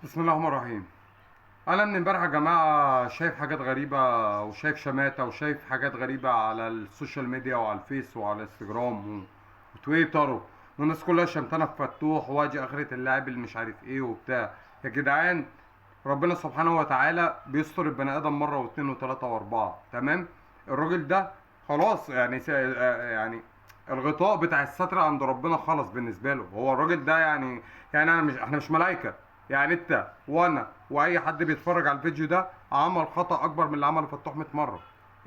بسم الله الرحمن الرحيم. انا من امبارح يا جماعه شايف حاجات غريبه، وشايف شماته، وشايف حاجات غريبه على السوشيال ميديا وعلى الفيس وعلى الانستجرام وتويتر، والناس كلها شمتانه في فتوح واجي اخره اللاعب اللي مش عارف ايه وبتاع. يا جدعان، ربنا سبحانه وتعالى بيستر البني ادم مره واثنين وثلاثه واربعه، تمام. الراجل ده خلاص يعني يعني الغطاء بتاع الستر عند ربنا خلص بالنسبه له. هو الراجل ده يعني احنا مش ملائكه. يعني انت وانا واي حد بيتفرج على الفيديو ده عمل خطأ اكبر من اللي عمله فتوح 100 مره.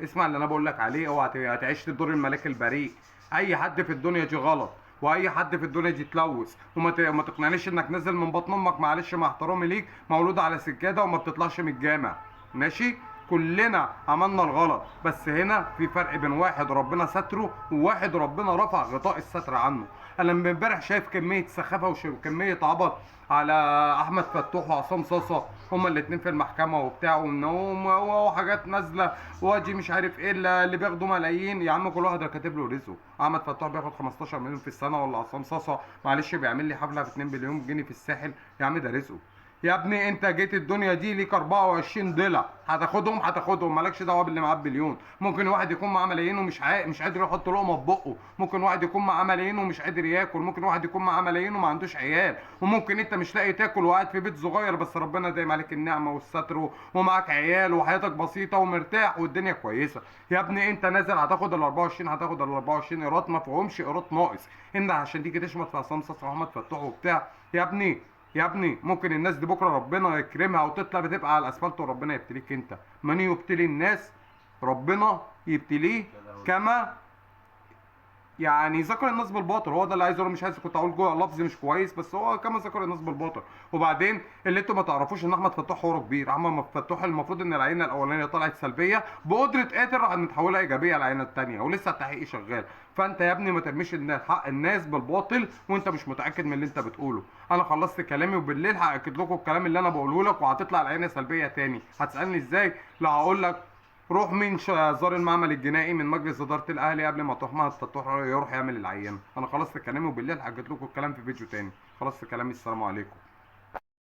اسمع اللي انا بقول لك عليه، اوعى هتعيش دور الملاك البريء. اي حد في الدنيا دي غلط، واي حد في الدنيا دي تلوث، ما تقنعنيش انك نازل من بطن امك، معلش مع احترامي ليك، مولود على سجاده وما بتطلعش من الجامع. ماشي، كلنا عملنا الغلط، بس هنا في فرق بين واحد ربنا ستره وواحد ربنا رفع غطاء الستر عنه. انا من امبارح شايف كميه سخافه وكميه عبط على احمد فتوح وعصام صاصا، هما الاتنين في المحكمه وبتاع وحاجات نازله، واجي مش عارف ايه اللي بياخدوا ملايين. يا عم كل واحد كاتب له رزقه. احمد فتوح بياخد 15 مليون في السنه، ولا عصام صاصا معلش بيعمل لي حفله ب 2 مليون جنيه في الساحل. يا عم ده رزقه. يا ابني انت جيت الدنيا دي ليك 24 ضلع، هتاخدهم مالكش دعوه باللي معاه بليون. ممكن واحد يكون معاه ملايين مش قادر يحط لقمه في بقه، ممكن واحد يكون معاه ملايين ومش قادر ياكل، ممكن واحد يكون معاه ملايين وما عندوش عيال، وممكن انت مش لاقي تاكل وقاعد في بيت صغير بس ربنا دايم عليك النعمه والستر ومعاك عيال وحياتك بسيطه ومرتاح والدنيا كويسه. يا ابني انت نازل هتاخد ال 24، هتاخد ال 24 ايراد، ما فيهمش ايراد ناقص. انت عشان تيجي تشمت في عصام صاصا واحمد فتوح وبتاع. يا ابني ممكن الناس دي بكره ربنا يكرمها وتطلع بتبقى على الاسفلت وربنا يبتليك انت. من يبتلي الناس ربنا يبتليه كما يعني ذكر الناس بالباطل. هو ده اللي عايز اقوله، مش عايز كنت اقول جوه لفظ مش كويس، بس هو كما ذكر الناس بالباطل. وبعدين اللي انتوا ما تعرفوش ان احمد فتوح حواره كبير. احمد فتوح المفروض ان العينه الاولانيه طلعت سلبيه بقدره قادر راح متحوله ايجابيه العينه الثانيه، ولسه التحقيق شغال. فانت يا ابني ما ترميش حق الناس بالباطل وانت مش متاكد من اللي انت بتقوله. انا خلصت كلامي، وبالليل هاكد لكم الكلام اللي انا بقوله لك، وهتطلع العينه سلبيه تاني. هتسالني ازاي؟ لا هقول لك. روح مين زار المعمل الجنائي من مجلس اداره الاهلي قبل ما تروح فتوح يروح يعمل العينه. انا خلصت كلامي، وبالليل حكيت لكم الكلام في فيديو تاني. خلصت كلامي، السلام عليكم.